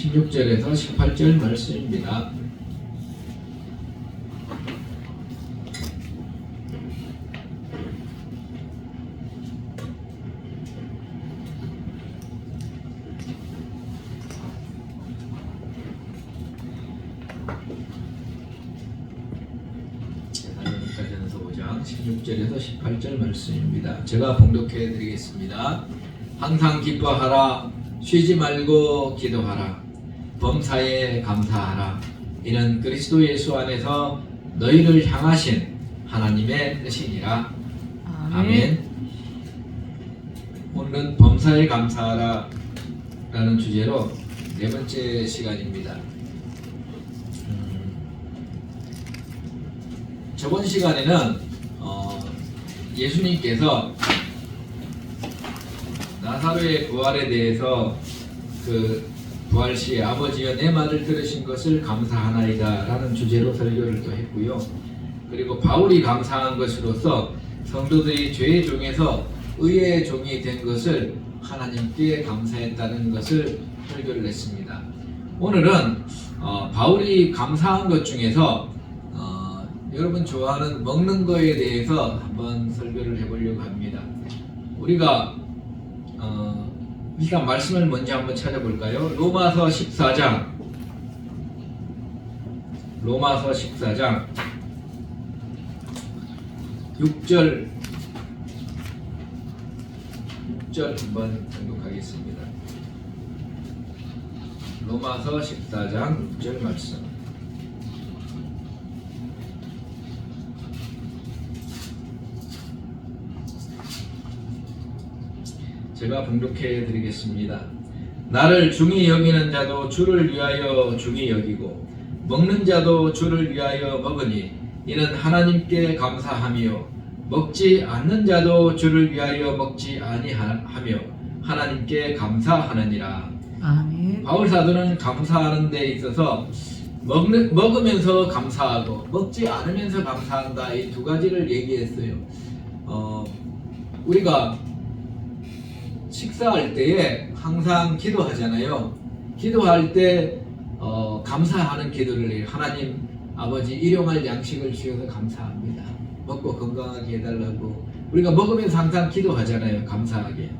16절에서 18절 말씀입니다. 사도행전서 5장 16절에서 18절 말씀입니다. 제가 봉독해 드리겠습니다. 항상 기뻐하라. 쉬지 말고 기도하라. 범사에 감사하라. 이는 그리스도 예수 안에서 너희를 향하신 하나님의 뜻이니라. 아멘. 오늘은 범사에 감사하라 라는 주제로 네 번째 시간입니다. 저번 시간에는 예수님께서 나사로의 부활에 대해서 그 부활 시에 아버지여 내 말을 들으신 것을 감사하나이다 라는 주제로 설교를 또 했고요. 그리고 바울이 감사한 것으로서 성도들이 죄의 종에서 의의 종이 된 것을 하나님께 감사했다는 것을 설교를 했습니다. 오늘은 바울이 감사한 것 중에서 여러분 좋아하는 먹는 거에 대해서 한번 설교를 해보려고 합니다. 우리가 일단 말씀을 먼저 한번 찾아볼까요? 로마서 14장 6절 한번 등록하겠습니다. 로마서 14장 6절 말씀. 제가 봉독해 드리겠습니다. 나를 중히 여기는 자도 주를 위하여 중히 여기고 먹는 자도 주를 위하여 먹으니 이는 하나님께 감사하며 먹지 않는 자도 주를 위하여 먹지 아니하며 하나님께 감사하느니라. 아멘. 바울 사도는 감사하는 데 있어서 먹으면서 감사하고 먹지 않으면서 감사한다, 이 두 가지를 얘기했어요. 우리가 식사할 때에 항상 기도하잖아요. 기도할 때 감사하는 기도를 해요. 하나님 아버지 일용할 양식을 주셔서 감사합니다. 먹고 건강하게 해달라고. 우리가 먹으면서 항상 기도하잖아요. 감사하게.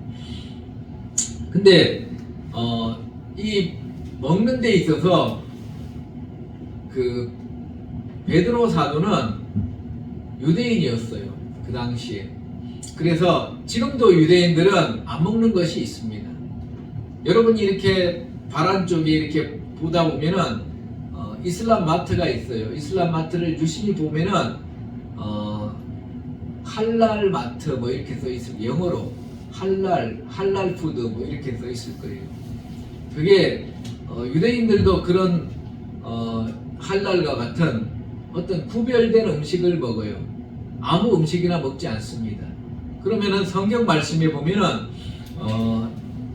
근데 이 먹는 데 있어서 그 베드로 사도는 유대인이었어요. 그 당시에. 그래서 지금도 유대인들은 안 먹는 것이 있습니다. 여러분이 이렇게 바란 쪽에 이렇게 보다 보면은 이슬람 마트가 있어요. 이슬람 마트를 유심히 보면은 할랄 마트 뭐 이렇게 써 있을, 영어로 할랄 푸드 뭐 이렇게 써 있을 거예요. 그게 유대인들도 그런 할랄과 같은 어떤 구별된 음식을 먹어요. 아무 음식이나 먹지 않습니다. 그러면은 성경 말씀에 보면은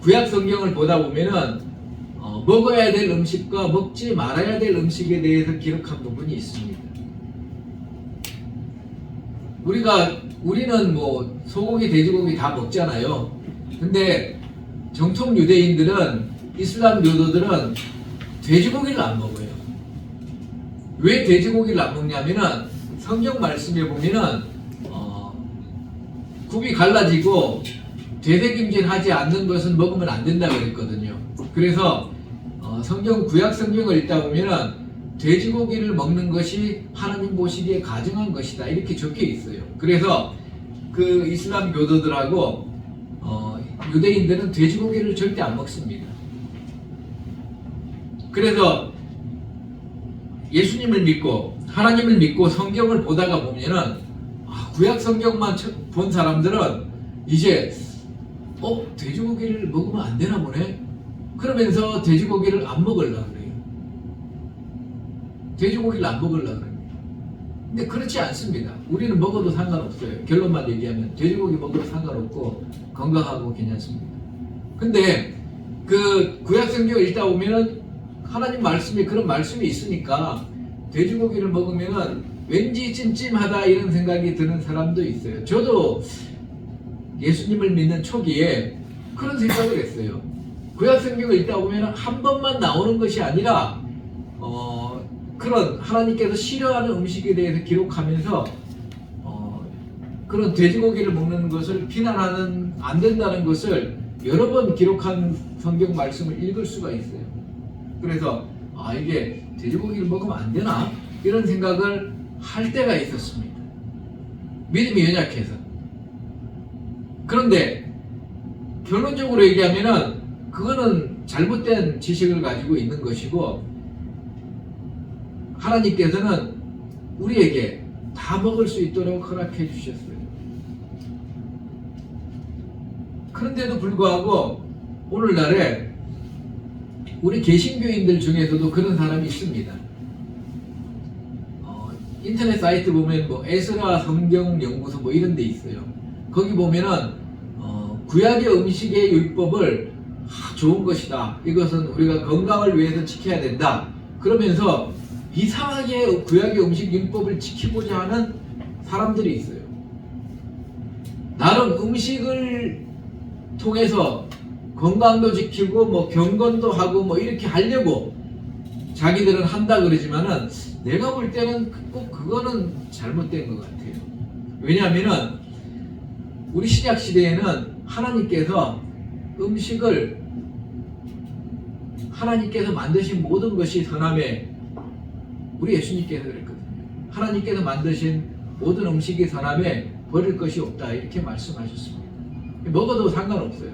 구약 성경을 보다 보면은 먹어야 될 음식과 먹지 말아야 될 음식에 대해서 기록한 부분이 있습니다. 우리는 뭐 소고기, 돼지고기 다 먹잖아요. 근데 정통 유대인들은, 이슬람 교도들은 돼지고기를 안 먹어요. 왜 돼지고기를 안 먹냐면은 성경 말씀에 보면은 굽이 갈라지고 되새김질하지 않는 것은 먹으면 안 된다고 그랬거든요. 그래서 구약 성경을 읽다 보면은 돼지고기를 먹는 것이 하나님 보시기에 가증한 것이다 이렇게 적혀 있어요. 그래서 그 이슬람 교도들하고 유대인들은 돼지고기를 절대 안 먹습니다. 그래서 예수님을 믿고 하나님을 믿고 성경을 보다가 보면은 구약 성경만 본 사람들은 이제 돼지고기를 먹으면 안 되나 보네? 그러면서 돼지고기를 안 먹으려고 그래요. 돼지고기를 안 먹으려고 그래요. 근데 그렇지 않습니다. 우리는 먹어도 상관없어요. 결론만 얘기하면 돼지고기 먹어도 상관없고 건강하고 괜찮습니다. 근데 그 구약 성경을 읽다 보면은 하나님 말씀에 그런 말씀이 있으니까 돼지고기를 먹으면은 왠지 찜찜하다 이런 생각이 드는 사람도 있어요. 저도 예수님을 믿는 초기에 그런 생각을 했어요. 구약 성경을 읽다 보면 한 번만 나오는 것이 아니라 그런 하나님께서 싫어하는 음식에 대해서 기록하면서 그런 돼지고기를 먹는 것을 비난하는 안 된다는 것을 여러 번 기록한 성경 말씀을 읽을 수가 있어요. 그래서 이게 돼지고기를 먹으면 안 되나? 이런 생각을 할 때가 있었습니다. 믿음이 연약해서. 그런데 결론적으로 얘기하면은 그거는 잘못된 지식을 가지고 있는 것이고, 하나님께서는 우리에게 다 먹을 수 있도록 허락해 주셨어요. 그런데도 불구하고 오늘날에 우리 개신교인들 중에서도 그런 사람이 있습니다. 인터넷 사이트 보면 뭐 에스라 성경 연구소 뭐 이런 데 있어요. 거기 보면은 구약의 음식의 율법을 좋은 것이다. 이것은 우리가 건강을 위해서 지켜야 된다. 그러면서 이상하게 구약의 음식 율법을 지키고자 하는 사람들이 있어요. 나름 음식을 통해서 건강도 지키고 뭐 경건도 하고 뭐 이렇게 하려고 자기들은 한다 그러지만은 내가 볼 때는 꼭 그거는 잘못된 것 같아요. 왜냐하면은 우리 신약 시대에는 하나님께서 음식을 하나님께서 만드신 모든 것이 선함에, 우리 예수님께서 그랬거든요. 하나님께서 만드신 모든 음식이 선함에 버릴 것이 없다 이렇게 말씀하셨습니다. 먹어도 상관없어요.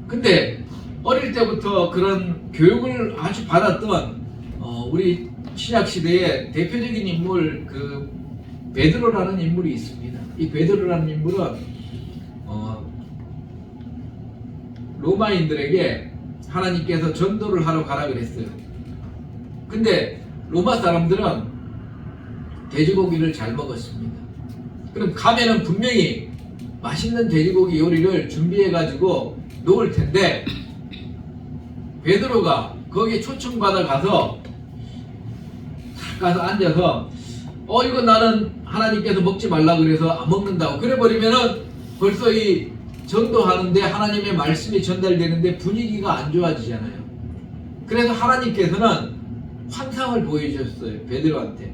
근데 어릴 때부터 그런 교육을 아주 받았던 우리 신약 시대의 대표적인 인물 그 베드로라는 인물이 있습니다. 이 베드로라는 인물은 로마인들에게 하나님께서 전도를 하러 가라 그랬어요. 근데 로마 사람들은 돼지고기를 잘 먹었습니다. 그럼 가면은 분명히 맛있는 돼지고기 요리를 준비해 가지고 놓을 텐데, 베드로가 거기에 초청받아 가서 앉아서 이거 나는 하나님께서 먹지 말라 그래서 안 먹는다고 그래 버리면은 벌써 이 전도하는데 하나님의 말씀이 전달되는데 분위기가 안 좋아지잖아요. 그래서 하나님께서는 환상을 보여주셨어요. 베드로한테.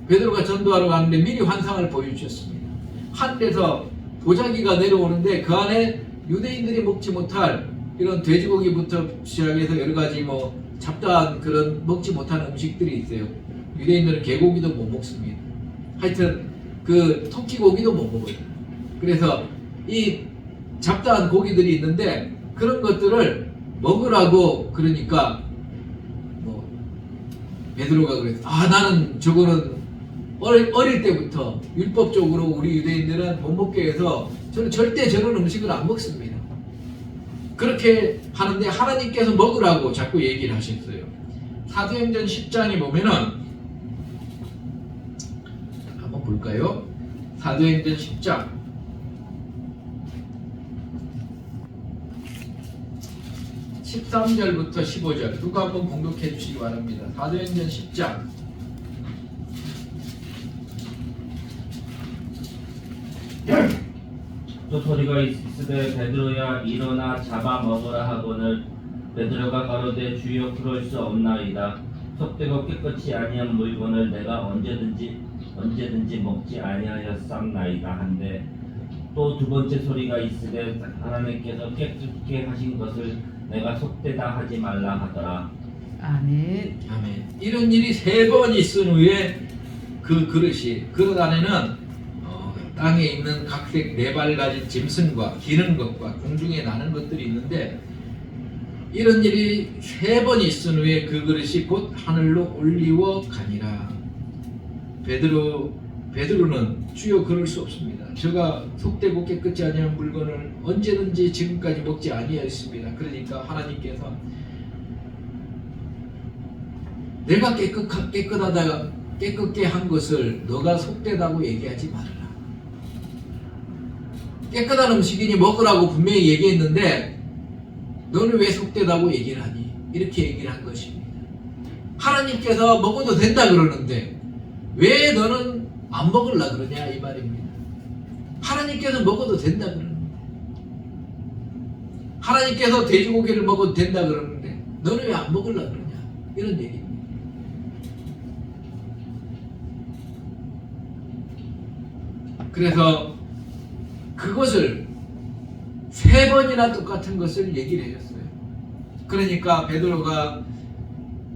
베드로가 전도하러 가는데 미리 환상을 보여주셨습니다. 하늘에서 도자기가 내려오는데 그 안에 유대인들이 먹지 못할 이런 돼지고기부터 시작해서 여러 가지 뭐 잡다한 그런 먹지 못하는 음식들이 있어요. 유대인들은 개고기도 못 먹습니다. 하여튼 그 토끼고기도 못 먹어요. 그래서 이 잡다한 고기들이 있는데 그런 것들을 먹으라고 그러니까 뭐 베드로가 그랬어. 나는 저거는 어릴 때부터 율법적으로 우리 유대인들은 못 먹게 해서 저는 절대 저런 음식을 안 먹습니다. 그렇게 하는데 하나님께서 먹으라고 자꾸 얘기를 하셨어요. 사도행전 10장에 보면은 한번 볼까요? 사도행전 10장 13절부터 15절 누가 한번 공독해 주시기 바랍니다. 사도행전 10장 또 소리가 있으되 베드로야 일어나 잡아 먹으라 하거늘 베드로가 가로되 주여 그럴 수 없나이다. 속되고 깨끗이 아니한 물건을 내가 언제든지 먹지 아니하였사옵나이다 한데 또 두 번째 소리가 있으되 하나님께서 깨끗게 하신 것을 내가 속되다 하지 말라 하더라. 아멘. 아멘. 이런 일이 3번 있은 후에 그 그릇 안에는 땅에 있는 각색 4발 가진 짐승과 기는 것과 공중에 나는 것들이 있는데, 이런 일이 3번 있은 후에 그 그릇이 곧 하늘로 올리워 가니라. 베드로는 주여 그럴 수 없습니다. 제가 속되고 깨끗지 아니한 물건을 언제든지 지금까지 먹지 아니하였습니다. 그러니까 하나님께서 내가 깨끗게 한 것을 너가 속되다고 얘기하지 말아라. 깨끗한 음식이니 먹으라고 분명히 얘기했는데 너는 왜 속되다고 얘기를 하니? 이렇게 얘기를 한 것입니다. 하나님께서 먹어도 된다 그러는데 왜 너는 안 먹으려 그러냐 이 말입니다. 하나님께서 먹어도 된다 그러는데 하나님께서 돼지고기를 먹어도 된다 그러는데 너는 왜 안 먹으려고 그러냐, 이런 얘기입니다. 그래서 그것을 3번이나 똑같은 것을 얘기를 해줬어요. 그러니까 베드로가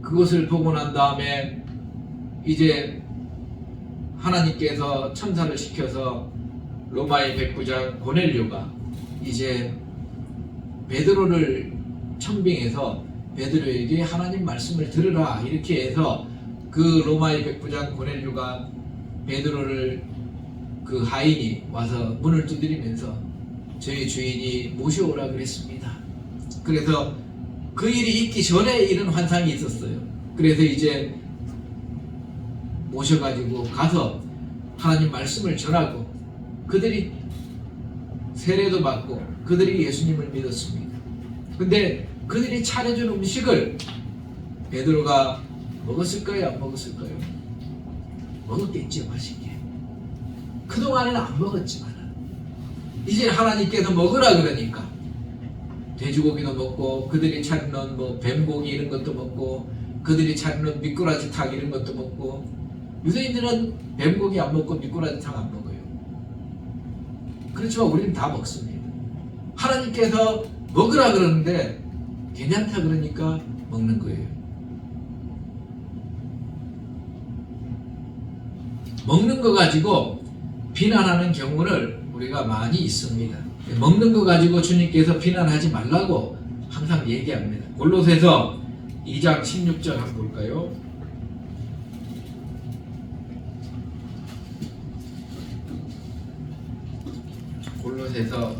그것을 보고 난 다음에 이제 하나님께서 천사를 시켜서 로마의 백부장 고넬료가 이제 베드로를 청빙해서 베드로에게 하나님 말씀을 들으라 이렇게 해서 그 로마의 백부장 고넬료가 베드로를 그 하인이 와서 문을 두드리면서 저희 주인이 모셔오라 그랬습니다. 그래서 그 일이 있기 전에 이런 환상이 있었어요. 그래서 이제 모셔가지고 가서 하나님 말씀을 전하고 그들이 세례도 받고 그들이 예수님을 믿었습니다. 근데 그들이 차려준 음식을 베드로가 먹었을까요? 안 먹었을까요? 먹었겠지요, 맛있게. 그동안에는 안 먹었지만 이제 하나님께서 먹으라 그러니까 돼지고기도 먹고 그들이 차려놓은 뭐 뱀고기 이런 것도 먹고 그들이 차려놓은 미꾸라지 탕 이런 것도 먹고, 유대인들은 뱀고기 안 먹고 미꾸라지 탕 안 먹어요. 그렇지만 우리는 다 먹습니다. 하나님께서 먹으라 그러는데 괜찮다 그러니까 먹는 거예요. 먹는 거 가지고 비난하는 경우를 우리가 많이 있습니다. 먹는 거 가지고 주님께서 비난하지 말라고 항상 얘기합니다. 골로새서 2장 16절 한번 볼까요? 골로새서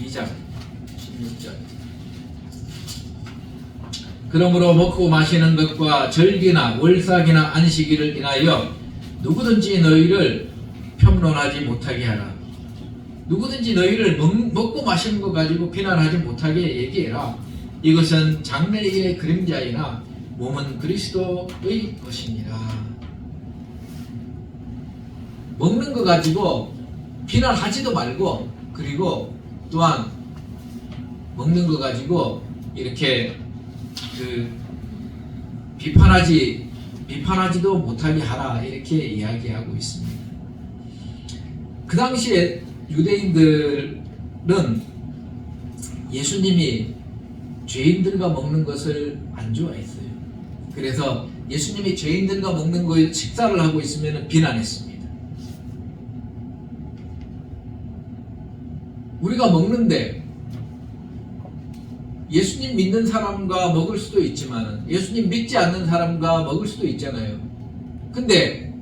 2장 16절. 그러므로 먹고 마시는 것과 절기나 월삭이나 안식일을 인하여 누구든지 너희를 평론하지 못하게 하라. 누구든지 너희를 먹고 마시는 것 가지고 비난하지 못하게 얘기해라. 이것은 장래의 그림자이나 몸은 그리스도의 것이니라. 먹는 것 가지고 비난하지도 말고, 그리고 또한 먹는 것 가지고 이렇게 비판하지도 못하게 하라, 이렇게 이야기하고 있습니다. 그 당시에 유대인들은 예수님이 죄인들과 먹는 것을 안 좋아했어요. 그래서 예수님이 죄인들과 먹는 걸 식사를 하고 있으면 비난했습니다. 우리가 먹는데 예수님 믿는 사람과 먹을 수도 있지만 예수님 믿지 않는 사람과 먹을 수도 있잖아요. 근데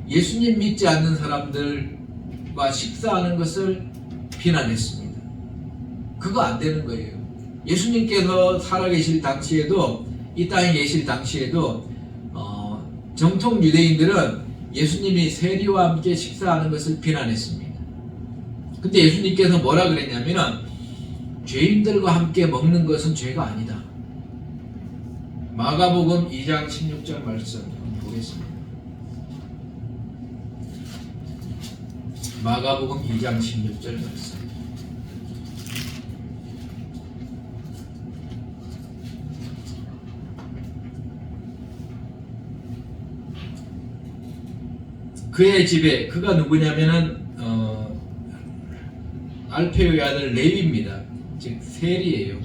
예수님 믿지 않는 사람들과 식사하는 것을 비난했습니다. 그거 안 되는 거예요. 예수님께서 살아계실 당시에도, 이 땅에 계실 당시에도 정통 유대인들은 예수님이 세리와 함께 식사하는 것을 비난했습니다. 근데 예수님께서 뭐라 그랬냐면은 죄인들과 함께 먹는 것은 죄가 아니다. 마가복음 2장 16절 말씀 보겠습니다. 마가복음 2장 16절 말씀. 그의 집에, 그가 누구냐면은 알페오의 아들 레위입니다. 즉 세리예요.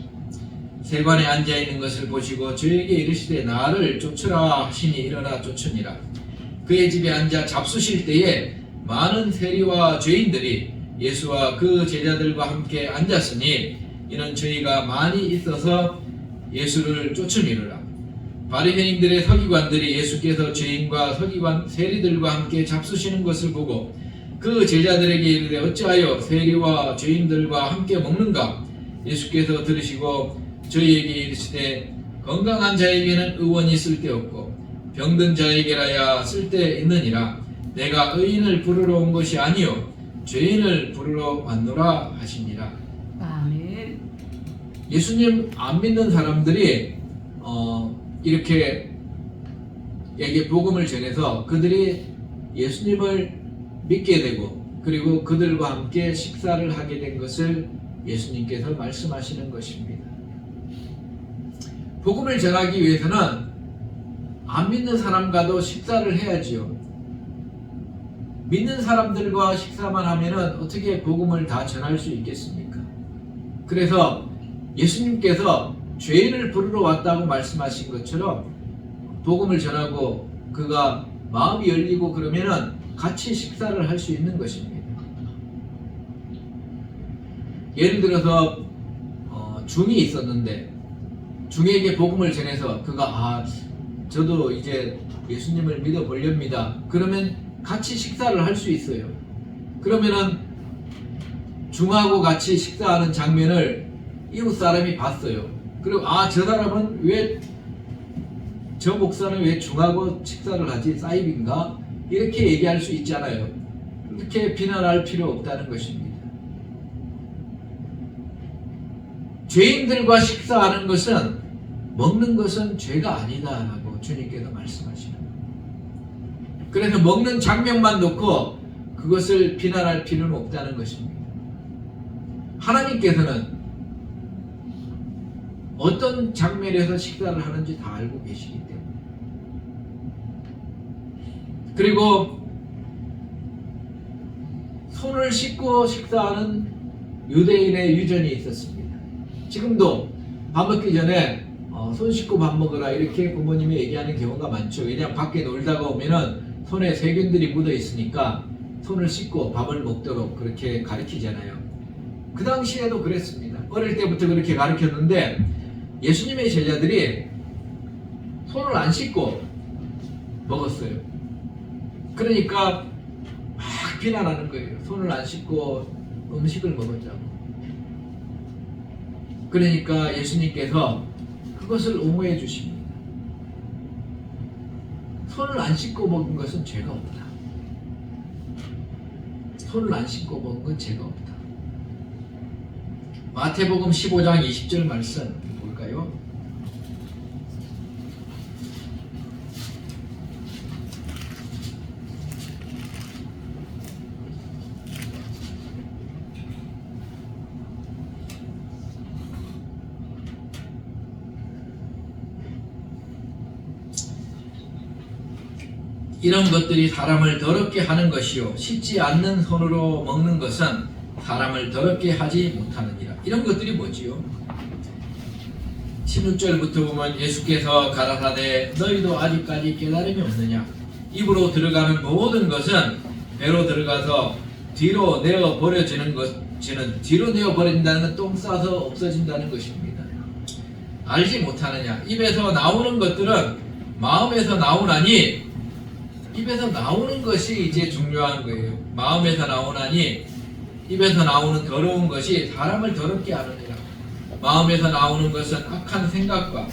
세관에 앉아 있는 것을 보시고 저에게 이르시되 나를 쫓으라 하시니 일어나 쫓으니라. 그의 집에 앉아 잡수실 때에 많은 세리와 죄인들이 예수와 그 제자들과 함께 앉았으니 이는 저희가 많이 있어서 예수를 쫓음이로라. 바리새인들의 서기관들이 예수께서 죄인과 서기관 세리들과 함께 잡수시는 것을 보고 그 제자들에게 이르되 어찌하여 세리와 죄인들과 함께 먹는가? 예수께서 들으시고 저희에게 이르시되 건강한 자에게는 의원이 쓸데없고 병든 자에게라야 쓸데있느니라. 내가 의인을 부르러 온 것이 아니요 죄인을 부르러 왔노라 하시니라. 아멘. 예수님 안 믿는 사람들이 이렇게 복음을 전해서 그들이 예수님을 믿게 되고 그리고 그들과 함께 식사를 하게 된 것을 예수님께서 말씀하시는 것입니다. 복음을 전하기 위해서는 안 믿는 사람과도 식사를 해야지요. 믿는 사람들과 식사만 하면은 어떻게 복음을 다 전할 수 있겠습니까? 그래서 예수님께서 죄인을 부르러 왔다고 말씀하신 것처럼 복음을 전하고 그가 마음이 열리고 그러면은 같이 식사를 할 수 있는 것입니다. 예를 들어서 중이 있었는데 중에게 복음을 전해서 그가 저도 이제 예수님을 믿어보렵니다. 그러면 같이 식사를 할 수 있어요. 그러면은 중하고 같이 식사하는 장면을 이웃 사람이 봤어요. 그리고 저 사람은 저 목사는 왜 중하고 식사를 하지? 사이비인가? 이렇게 얘기할 수 있잖아요. 이렇게 비난할 필요 없다는 것입니다. 죄인들과 식사하는 것은 먹는 것은 죄가 아니다라고 주님께서 말씀하시는 거예요. 그래서 먹는 장면만 놓고 그것을 비난할 필요는 없다는 것입니다. 하나님께서는 어떤 장면에서 식사를 하는지 다 알고 계시기 때문에 그리고 손을 씻고 식사하는 유대인의 유전이 있었습니다. 지금도 밥 먹기 전에 손 씻고 밥 먹으라 이렇게 부모님이 얘기하는 경우가 많죠. 왜냐하면 밖에 놀다가 오면은 손에 세균들이 묻어 있으니까 손을 씻고 밥을 먹도록 그렇게 가르치잖아요. 그 당시에도 그랬습니다. 어릴 때부터 그렇게 가르쳤는데 예수님의 제자들이 손을 안 씻고 먹었어요. 그러니까 막 비난하는 거예요. 손을 안 씻고 음식을 먹었다고. 그러니까 예수님께서 그것을 옹호해 주십니다. 손을 안 씻고 먹은 것은 죄가 없다. 손을 안 씻고 먹은 건 죄가 없다. 마태복음 15장 20절 말씀 볼까요? 이런 것들이 사람을 더럽게 하는 것이요 씻지 않는 손으로 먹는 것은 사람을 더럽게 하지 못하느니라. 이런 것들이 뭐지요? 16절부터 보면 예수께서 가라사대 너희도 아직까지 깨달음이 없느냐? 입으로 들어가는 모든 것은 배로 들어가서 뒤로 내어 버려지는 것은 뒤로 내어 버린다는 건 똥 싸서 없어진다는 것입니다. 알지 못하느냐? 입에서 나오는 것들은 마음에서 나오나니 입에서 나오는 것이 이제 중요한 거예요. 마음에서 나오나니 입에서 나오는 더러운 것이 사람을 더럽게 하느니라. 마음에서 나오는 것은 악한 생각과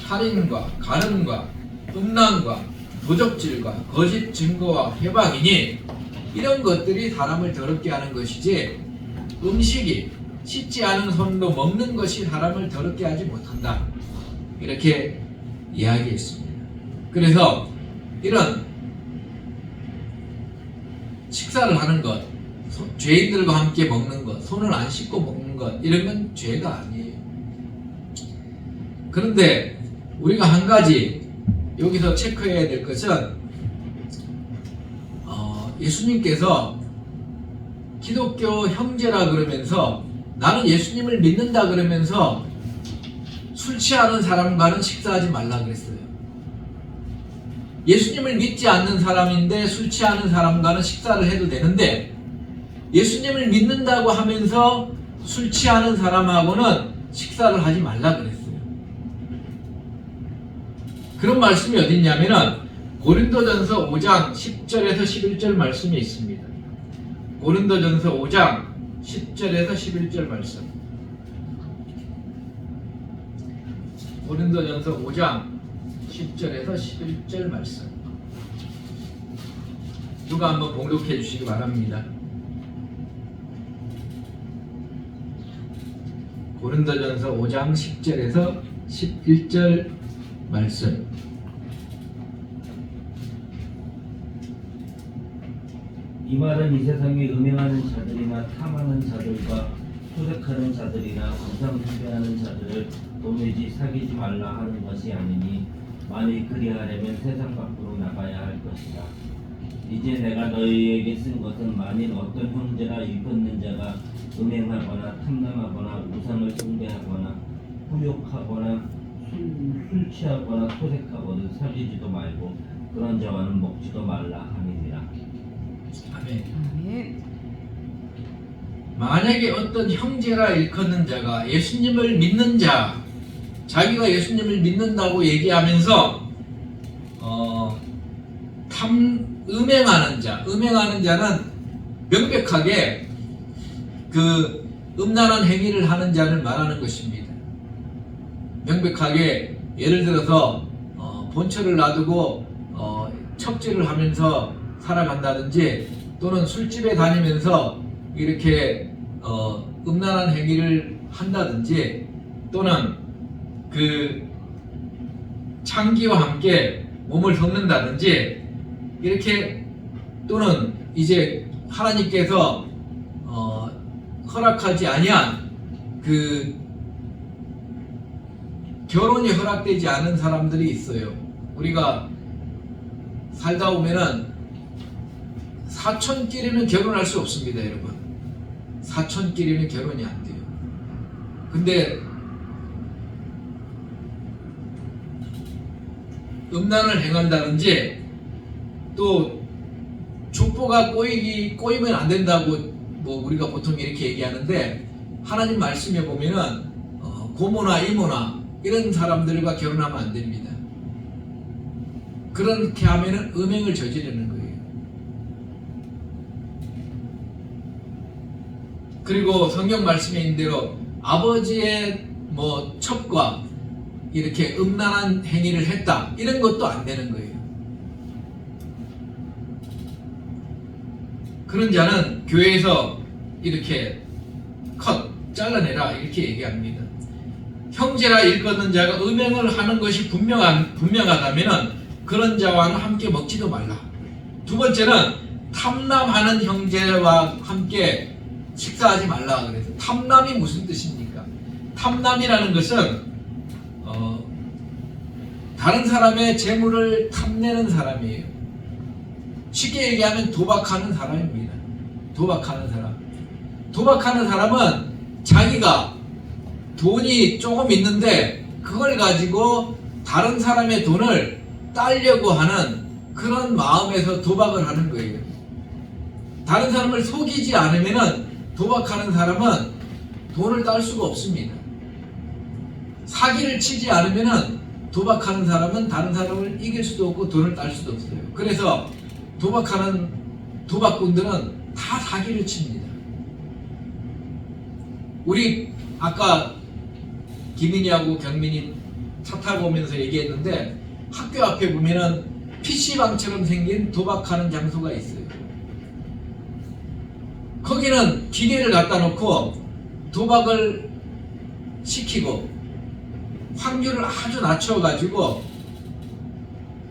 살인과 간음과 음란과 도적질과 거짓 증거와 해박이니 이런 것들이 사람을 더럽게 하는 것이지 음식이 씻지 않은 손으로 먹는 것이 사람을 더럽게 하지 못한다. 이렇게 이야기했습니다. 그래서 이런 식사를 하는 것, 죄인들과 함께 먹는 것, 손을 안 씻고 먹는 것 이런 건 죄가 아니에요. 그런데 우리가 한 가지 여기서 체크해야 될 것은 예수님께서 기독교 형제라 그러면서 나는 예수님을 믿는다 그러면서 술 취하는 사람과는 식사하지 말라 그랬어요. 예수님을 믿지 않는 사람인데 술 취하는 사람과는 식사를 해도 되는데 예수님을 믿는다고 하면서 술 취하는 사람하고는 식사를 하지 말라 그랬어요. 그런 말씀이 어디 있냐면은 고린도전서 5장 10절에서 11절 말씀이 있습니다. 고린도전서 5장 10절에서 11절 말씀. 고린도전서 5장 10절에서 11절 말씀. 누가 한번 봉독해 주시기 바랍니다. 고린도전서 5장 10절에서 11절 말씀. 이 말은 이 세상에 음행하는 자들이나 탐하는 자들과 토색하는 자들이나 우상 숭배하는 자들을 도매지 사귀지 말라 하는 것이 아니니 만일 그리하려면 세상 밖으로 나가야 할 것이다. 이제 내가 너희에게 쓴 것은 만일 어떤 형제나 일컫는 자가 음행하거나 탐남하거나 우상을 숭배하거나 후욕하거나 술 취하거나 토색하거든 사귀지도 말고 그런 자와는 먹지도 말라 함이니라. 아멘. 아멘. 만약에 어떤 형제라 일컫는 자가 예수님을 믿는 자, 자기가 예수님을 믿는다고 얘기하면서 음행하는 자는 명백하게 그 음란한 행위를 하는 자를 말하는 것입니다. 명백하게 예를 들어서 본처를 놔두고 척지를 하면서 살아간다든지 또는 술집에 다니면서 이렇게 음란한 행위를 한다든지 또는 그 창기와 함께 몸을 섞는다든지 이렇게 또는 이제 하나님께서 허락하지 아니한 그 결혼이 허락되지 않은 사람들이 있어요. 우리가 살다 보면은 사촌끼리는 결혼할 수 없습니다, 여러분. 사촌끼리는 결혼이 안 돼요. 근데 음란을 행한다든지 또 족보가 꼬이면 안 된다고 뭐 우리가 보통 이렇게 얘기하는데 하나님 말씀에 보면은 고모나 이모나 이런 사람들과 결혼하면 안 됩니다. 그렇게 하면은 음행을 저지르는 거예요. 그리고 성경 말씀에 있는 대로 아버지의 뭐 첩과 이렇게 음란한 행위를 했다 이런 것도 안 되는 거예요. 그런 자는 교회에서 이렇게 잘라내라 이렇게 얘기합니다. 형제라 일컫는 자가 음행을 하는 것이 분명하다면 그런 자와는 함께 먹지도 말라. 두 번째는 탐남하는 형제와 함께 식사하지 말라 그래서 탐남이 무슨 뜻입니까? 탐남이라는 것은 다른 사람의 재물을 탐내는 사람이에요. 쉽게 얘기하면 도박하는 사람입니다. 도박하는 사람. 도박하는 사람은 자기가 돈이 조금 있는데 그걸 가지고 다른 사람의 돈을 따려고 하는 그런 마음에서 도박을 하는 거예요. 다른 사람을 속이지 않으면 도박하는 사람은 돈을 딸 수가 없습니다. 사기를 치지 않으면 도박하는 사람은 다른 사람을 이길 수도 없고 돈을 딸 수도 없어요. 그래서 도박하는 도박꾼들은 다 사기를 칩니다. 우리 아까 기민이하고 경민이 차 타고 오면서 얘기했는데 학교 앞에 보면은 PC방처럼 생긴 도박하는 장소가 있어요. 거기는 기계를 갖다 놓고 도박을 시키고 확률을 아주 낮춰가지고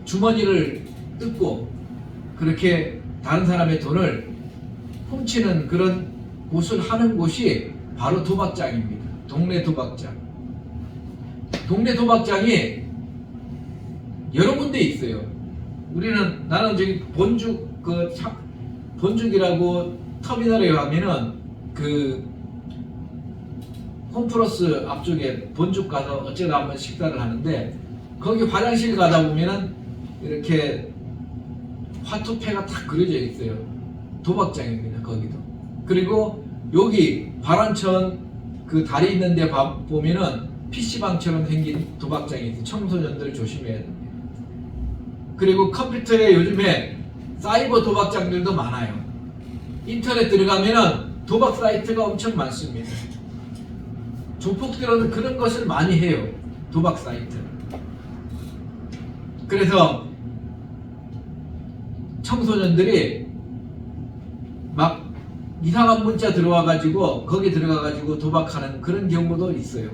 주머니를 뜯고 그렇게 다른 사람의 돈을 훔치는 그런 곳을 하는 곳이 바로 도박장입니다. 동네 도박장. 동네 도박장이 여러 군데 있어요. 나는 저기 본죽이라고 터미널에 가면은 그 홈플러스 앞쪽에 본죽 가서 어쩌다 한번 식사를 하는데 거기 화장실 가다 보면은 이렇게 화투패가 딱 그려져 있어요. 도박장입니다. 거기도. 그리고 여기 발원천 그 다리 있는 데 보면은 PC방처럼 생긴 도박장이 있어요. 청소년들 조심해야 됩니다. 그리고 컴퓨터에 요즘에 사이버 도박장들도 많아요. 인터넷 들어가면은 도박 사이트가 엄청 많습니다. 조폭들은 그런 것을 많이 해요. 도박 사이트. 그래서 청소년들이 막 이상한 문자 들어와가지고 거기 들어가가지고 도박하는 그런 경우도 있어요.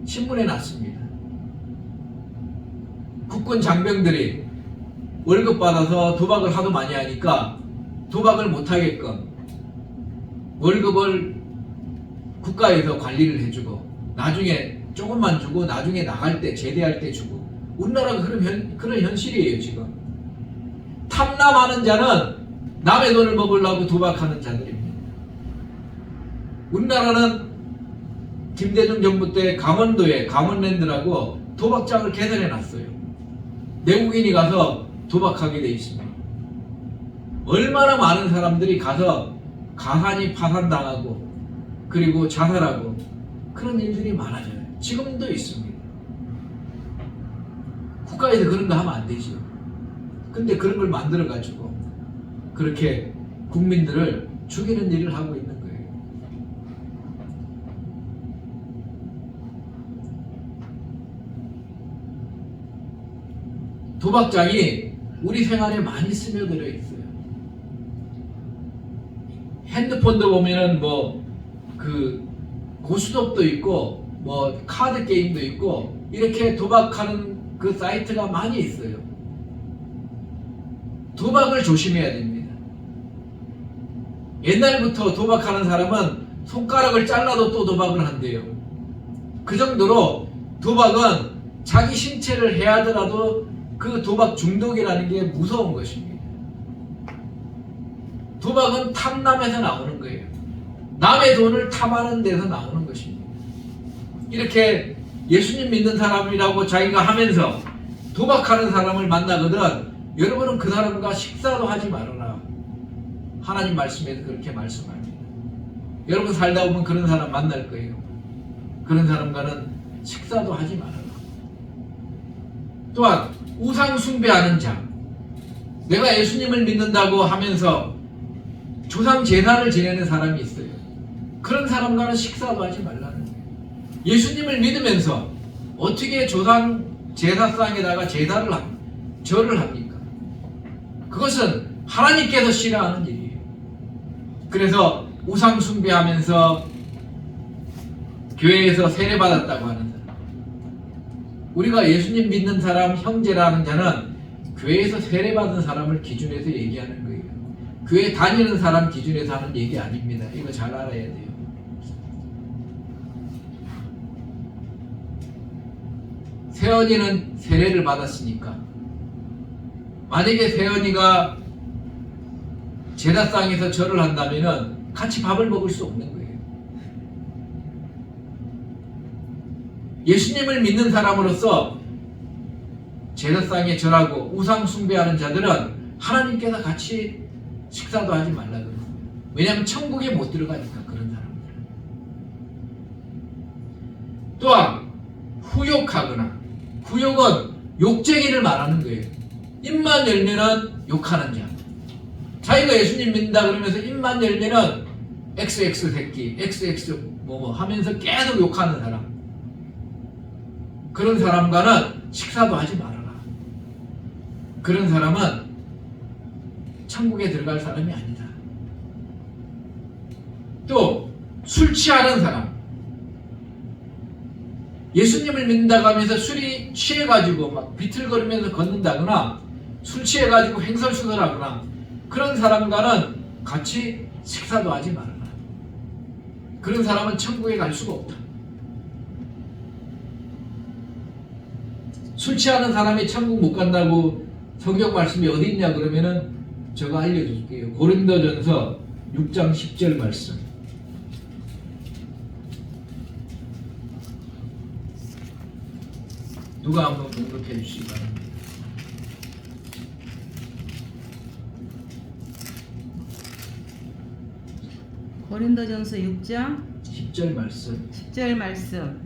신문에 났습니다. 국군 장병들이 월급 받아서 도박을 하도 많이 하니까 도박을 못하게끔 월급을 국가에서 관리를 해주고 나중에 조금만 주고 나중에 나갈 때 제대할 때 주고 우리나라가 그런 현실이에요. 지금 탐남하는 자는 남의 돈을 먹으려고 도박하는 자들입니다. 우리나라는 김대중 정부 때 강원도에 강원랜드라고 도박장을 개설해 놨어요. 내국인이 가서 도박하게 돼 있습니다. 얼마나 많은 사람들이 가서 가산이 파산당하고 그리고 자살하고 그런 일들이 많아져요. 지금도 있습니다. 국가에서 그런 거 하면 안 되죠. 근데 그런 걸 만들어 가지고 그렇게 국민들을 죽이는 일을 하고 있는 거예요. 도박장이 우리 생활에 많이 스며들어 있어요. 핸드폰도 보면은 그 고스톱도 있고 카드 게임도 있고 이렇게 도박하는 그 사이트가 많이 있어요. 도박을 조심해야 됩니다. 옛날부터 도박하는 사람은 손가락을 잘라도 또 도박을 한대요. 그 정도로 도박은 자기 신체를 해하더라도 그 도박 중독이라는 게 무서운 것입니다. 도박은 탐남에서 나오는 거예요. 남의 돈을 탐하는 데서 나오는 것입니다. 이렇게 예수님 믿는 사람이라고 자기가 하면서 도박하는 사람을 만나거든 여러분은 그 사람과 식사도 하지 말아라. 하나님 말씀에서 그렇게 말씀합니다. 여러분 살다 보면 그런 사람 만날 거예요. 그런 사람과는 식사도 하지 말아라. 또한 우상 숭배하는 자, 내가 예수님을 믿는다고 하면서 조상 제사를 지내는 사람이 있어요. 그런 사람과는 식사도 하지 말라는 거예요. 예수님을 믿으면서 어떻게 조상 제사상에다가 절을 합니까? 그것은 하나님께서 싫어하는 일이에요. 그래서 우상 숭배하면서 교회에서 세례받았다고 하는 사람, 우리가 예수님 믿는 사람 형제라는 자는 교회에서 세례받은 사람을 기준해서 얘기하는 거예요. 교회 다니는 사람 기준에서 하는 얘기 아닙니다. 이거 잘 알아야 돼요. 세연이는 세례를 받았으니까 만약에 세연이가 제사상에서 절을 한다면 같이 밥을 먹을 수 없는 거예요. 예수님을 믿는 사람으로서 제사상에 절하고 우상 숭배하는 자들은 하나님께서 같이 식사도 하지 말라 그래요. 왜냐하면 천국에 못 들어가니까 그런 사람들은. 또한 후욕하거나, 후욕은 욕쟁이를 말하는 거예요. 입만 열면은 욕하는 자. 자기가 예수님 믿는다 그러면서 입만 열면은 XX 새끼, XX 뭐 하면서 계속 욕하는 사람. 그런 사람과는 식사도 하지 말아라. 그런 사람은 천국에 들어갈 사람이 아니다. 또 술 취하는 사람, 예수님을 믿는다고 하면서 술이 취해가지고 막 비틀거리면서 걷는다거나 술 취해가지고 횡설수설하거나 그런 사람과는 같이 식사도 하지 말아라. 그런 사람은 천국에 갈 수가 없다. 술 취하는 사람이 천국 못 간다고 성경 말씀이 어디 있냐 그러면은 제가 알려줄게요. 고린도전서 6장 10절 말씀. 누가 한번 공급해 주시기 바랍니다. 고린도전서 6장 10절 말씀. 10절 말씀.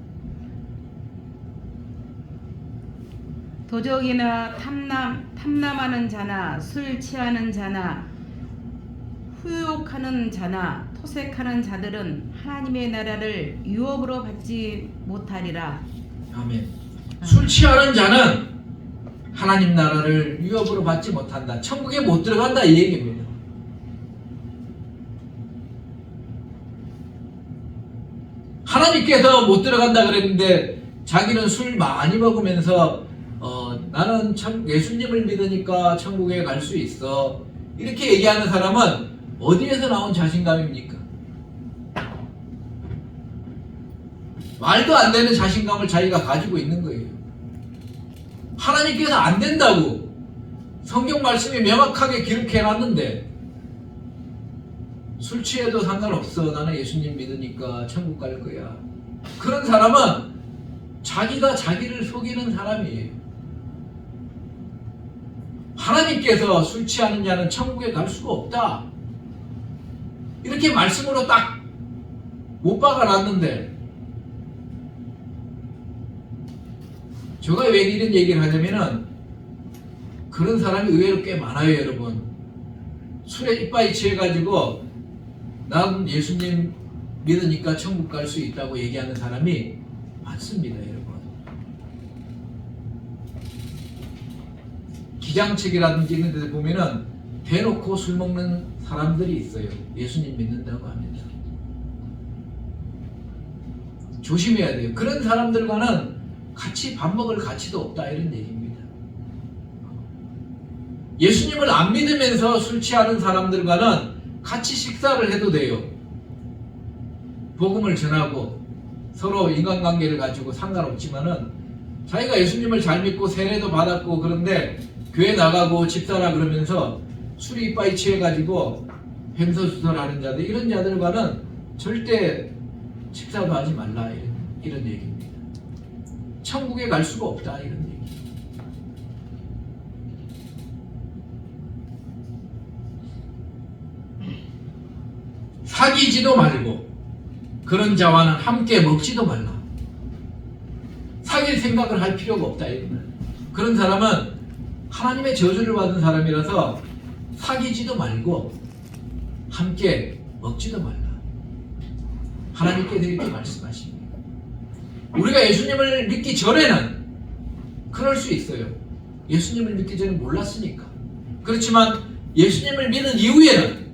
도적이나 탐남하는 자나 술 취하는 자나 후욕하는 자나 토색하는 자들은 하나님의 나라를 유업으로 받지 못하리라. 아멘. 술 취하는 자는 하나님 나라를 유업으로 받지 못한다. 천국에 못 들어간다 이 얘기입니다. 하나님께서 못 들어간다 그랬는데 자기는 술 많이 먹으면서 나는 예수님을 믿으니까 천국에 갈 수 있어. 이렇게 얘기하는 사람은 어디에서 나온 자신감입니까? 말도 안 되는 자신감을 자기가 가지고 있는 거예요. 하나님께서 안 된다고 성경 말씀이 명확하게 기록해 놨는데 술 취해도 상관없어. 나는 예수님 믿으니까 천국 갈 거야. 그런 사람은 자기가 자기를 속이는 사람이에요. 하나님께서 술 취하는 자는 천국에 갈 수가 없다. 이렇게 말씀으로 딱 못 박아놨는데 제가 왜 이런 얘기를 하냐면은 그런 사람이 의외로 꽤 많아요, 여러분. 술에 이빠이 취해가지고 난 예수님 믿으니까 천국 갈 수 있다고 얘기하는 사람이 많습니다, 여러분. 기장책이라든지 이런 데 보면은 대놓고 술 먹는 사람들이 있어요. 예수님 믿는다고 하면서. 조심해야 돼요. 그런 사람들과는 같이 밥 먹을 가치도 없다, 이런 얘기입니다. 예수님을 안 믿으면서 술 취하는 사람들과는 같이 식사를 해도 돼요. 복음을 전하고 서로 인간관계를 가지고 상관없지만은 자기가 예수님을 잘 믿고 세례도 받았고 그런데 교회 나가고 집사라 그러면서 술이 이빠이 취해가지고 횡설수설하는 자들, 이런 자들과는 절대 식사도 하지 말라, 이런 얘기입니다. 천국에 갈 수가 없다, 이런 얘기. 사귀지도 말고 그런 자와는 함께 먹지도 말라. 사귈 생각을 할 필요가 없다, 이거는. 그런 사람은 하나님의 저주를 받은 사람이라서 사귀지도 말고 함께 먹지도 말라. 하나님께서 이렇게 말씀하십니다. 우리가 예수님을 믿기 전에는 그럴 수 있어요. 예수님을 믿기 전에 몰랐으니까. 그렇지만 예수님을 믿은 이후에는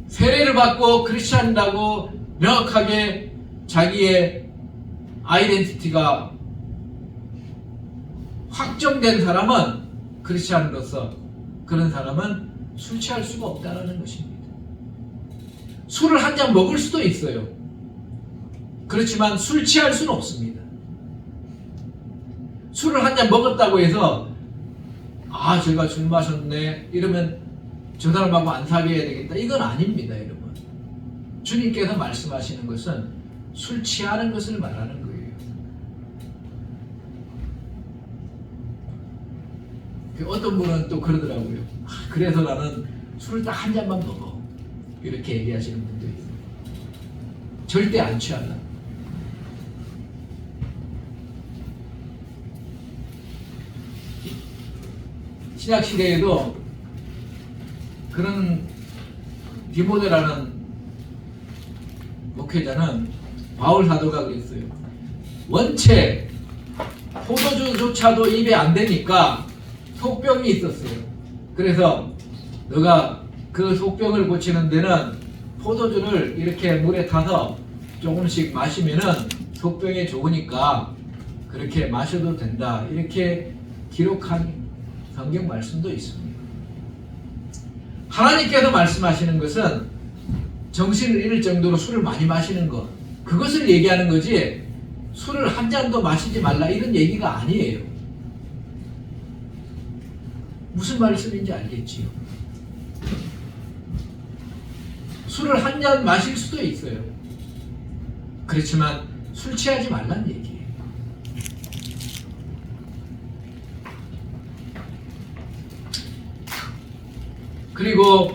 세례를 받고 크리스찬이라고 명확하게 자기의 아이덴티티가 확정된 사람은, 크리스찬으로서 그런 사람은 술 취할 수가 없다는 것입니다. 술을 한 잔 먹을 수도 있어요. 그렇지만 술 취할 수는 없습니다. 술을 한 잔 먹었다고 해서 아, 제가 술 마셨네 이러면 저 사람하고 안 사귀어야 되겠다, 이건 아닙니다, 여러분. 주님께서 말씀하시는 것은 술 취하는 것을 말하는 거예요. 어떤 분은 또 그러더라고요. 그래서 나는 술을 딱 한 잔만 먹어, 이렇게 얘기하시는 분도 있어요. 절대 안 취한다. 신약 시대에도 그런 디모데라는 목회자는 바울 사도가 그랬어요. 원체 포도주조차도 입에 안 되니까 속병이 있었어요. 그래서 너가 그 속병을 고치는 데는 포도주를 이렇게 물에 타서 조금씩 마시면은 속병에 좋으니까 그렇게 마셔도 된다, 이렇게 기록한 성경 말씀도 있습니다. 하나님께서 말씀하시는 것은 정신을 잃을 정도로 술을 많이 마시는 것, 그것을 얘기하는 거지 술을 한 잔도 마시지 말라, 이런 얘기가 아니에요. 무슨 말씀인지 알겠지요? 술을 한 잔 마실 수도 있어요. 그렇지만 술 취하지 말란 얘기예요. 그리고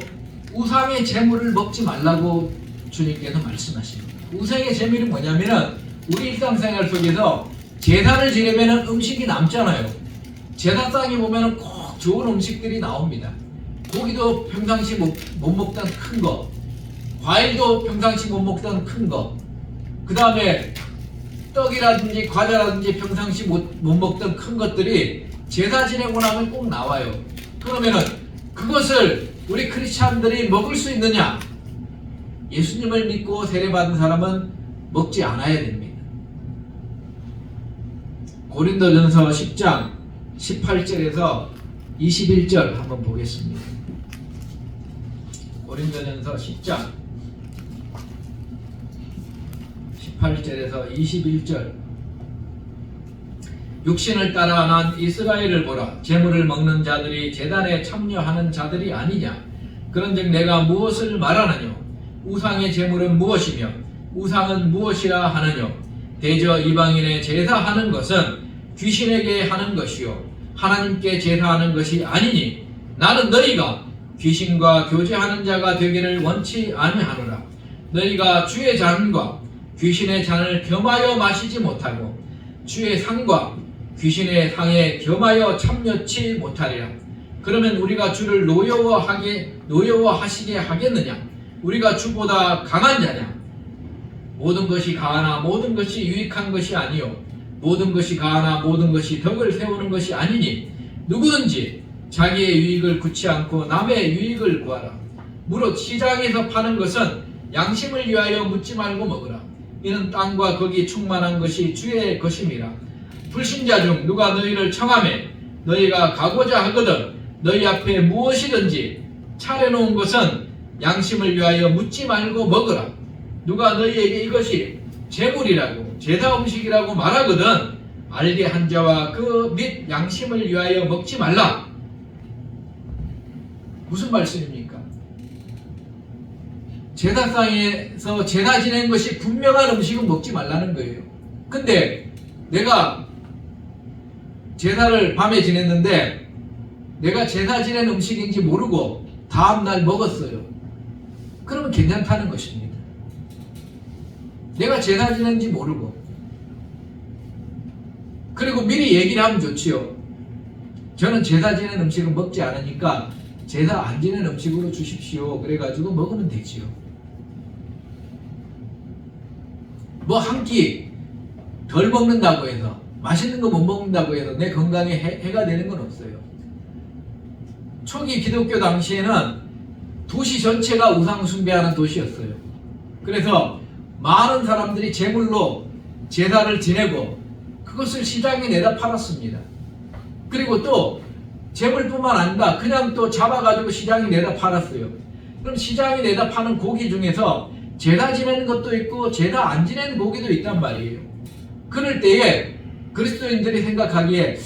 우상의 재물을 먹지 말라고 주님께서 말씀하십니다. 우상의 재물이 뭐냐면은 우리 일상생활 속에서 제사를 지내면은 음식이 남잖아요. 제사상에 보면은 꼭 좋은 음식들이 나옵니다. 고기도 평상시 못 먹던 큰 거, 과일도 평상시 못 먹던 큰 거, 그 다음에 떡이라든지 과자라든지 평상시 못 먹던 큰 것들이 제사 지내고 나면 꼭 나와요. 그러면은 그것을 우리 크리스찬들이 먹을 수 있느냐? 예수님을 믿고 세례받은 사람은 먹지 않아야 됩니다. 고린도전서 10장 18절에서 21절 한번 보겠습니다. 고린도전서 10장 18절에서 21절. 육신을 따라 난 이스라엘을 보라. 제물을 먹는 자들이 제단에 참여하는 자들이 아니냐. 그런즉 내가 무엇을 말하느냐. 우상의 제물은 무엇이며 우상은 무엇이라 하느냐. 대저 이방인의 제사하는 것은 귀신에게 하는 것이요 하나님께 제사하는 것이 아니니 나는 너희가 귀신과 교제하는 자가 되기를 원치 아니하노라. 너희가 주의 잔과 귀신의 잔을 겸하여 마시지 못하고 주의 상과 귀신의 상에 겸하여 참여치 못하리라. 그러면 우리가 주를 노여워하시게 하겠느냐. 우리가 주보다 강한 자냐. 모든 것이 가하나 모든 것이 유익한 것이 아니요 모든 것이 가하나 모든 것이 덕을 세우는 것이 아니니 누구든지 자기의 유익을 구치 않고 남의 유익을 구하라. 무릇 시장에서 파는 것은 양심을 위하여 묻지 말고 먹으라. 이는 땅과 거기 충만한 것이 주의 것임이라. 불신자 중 누가 너희를 청하매 너희가 가고자 하거든 너희 앞에 무엇이든지 차려놓은 것은 양심을 위하여 묻지 말고 먹으라. 누가 너희에게 이것이 제물이라고 제사 음식이라고 말하거든 알게 한 자와 그 및 양심을 위하여 먹지 말라. 무슨 말씀입니까? 제사상에서 제사 지낸 것이 분명한 음식은 먹지 말라는 거예요. 근데 내가 제사를 밤에 지냈는데 내가 제사 지낸 음식인지 모르고 다음날 먹었어요. 그러면 괜찮다는 것입니다. 내가 제사 지낸지 모르고. 그리고 미리 얘기를 하면 좋지요. 저는 제사 지낸 음식은 먹지 않으니까 제사 안 지낸 음식으로 주십시오. 그래가지고 먹으면 되지요. 뭐 한 끼 덜 먹는다고 해서 맛있는 거 못 먹는다고 해서 내 건강에 해가 되는 건 없어요. 초기 기독교 당시에는 도시 전체가 우상 숭배하는 도시였어요. 그래서 많은 사람들이 제물로 제사를 지내고 그것을 시장에 내다 팔았습니다. 그리고 또 제물뿐만 아니라 그냥 또 잡아가지고 시장에 내다 팔았어요. 그럼 시장에 내다 파는 고기 중에서 제사 지내는 것도 있고 제사 안 지내는 고기도 있단 말이에요. 그럴 때에 그리스도인들이 생각하기에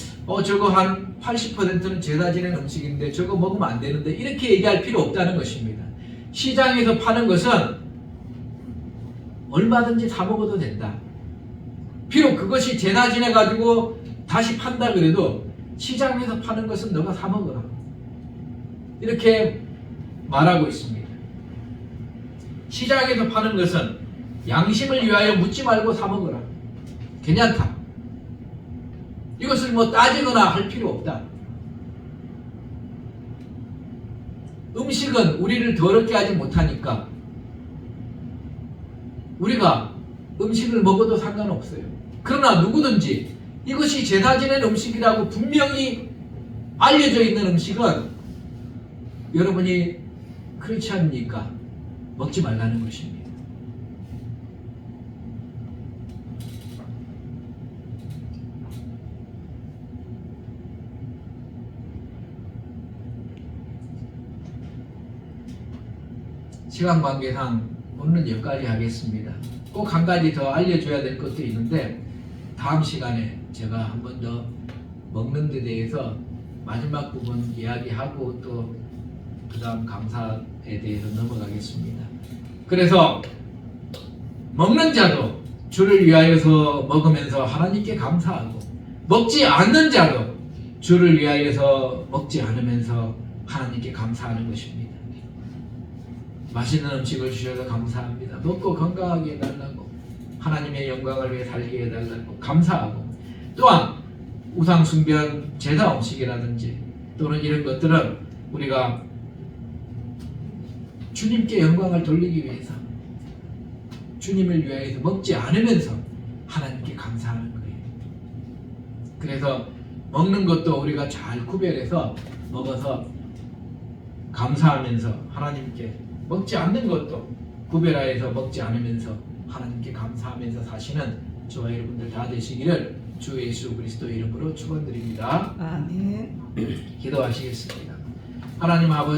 저거 한 80%는 제사 지낸 음식인데 저거 먹으면 안 되는데 이렇게 얘기할 필요 없다는 것입니다. 시장에서 파는 것은 얼마든지 사 먹어도 된다. 비록 그것이 제사 지내가지고 다시 판다 그래도 시장에서 파는 것은 너가 사 먹어라. 이렇게 말하고 있습니다. 시장에서 파는 것은 양심을 위하여 묻지 말고 사 먹어라. 괜찮다. 이것을 뭐 따지거나 할 필요 없다. 음식은 우리를 더럽게 하지 못하니까 우리가 음식을 먹어도 상관없어요. 그러나 누구든지 이것이 제사 지낸 음식이라고 분명히 알려져 있는 음식은 여러분이 그렇지 않습니까? 먹지 말라는 것입니다. 시간 관계상 오늘은 여기까지 하겠습니다. 꼭 한 가지 더 알려줘야 될 것도 있는데 다음 시간에 제가 한 번 더 먹는 데 대해서 마지막 부분 이야기하고 또 그 다음 감사에 대해서 넘어가겠습니다. 그래서 먹는 자도 주를 위하여서 먹으면서 하나님께 감사하고 먹지 않는 자도 주를 위하여서 먹지 않으면서 하나님께 감사하는 것입니다. 맛있는 음식을 주셔서 감사합니다. 먹고 건강하게 해달라고 하나님의 영광을 위해 살게 해달라고 감사하고 또한 우상 숭배한 제사 음식이라든지 또는 이런 것들은 우리가 주님께 영광을 돌리기 위해서 주님을 위하여서 먹지 않으면서 하나님께 감사하는 거예요. 그래서 먹는 것도 우리가 잘 구별해서 먹어서 감사하면서 하나님께 먹지 않는 것도 구별하여서 먹지 않으면서 하나님께 감사하면서 사시는 저와 여러분들 다 되시기를 주 예수 그리스도 이름으로 축원드립니다. 아멘. 기도하시겠습니다. 하나님 아버지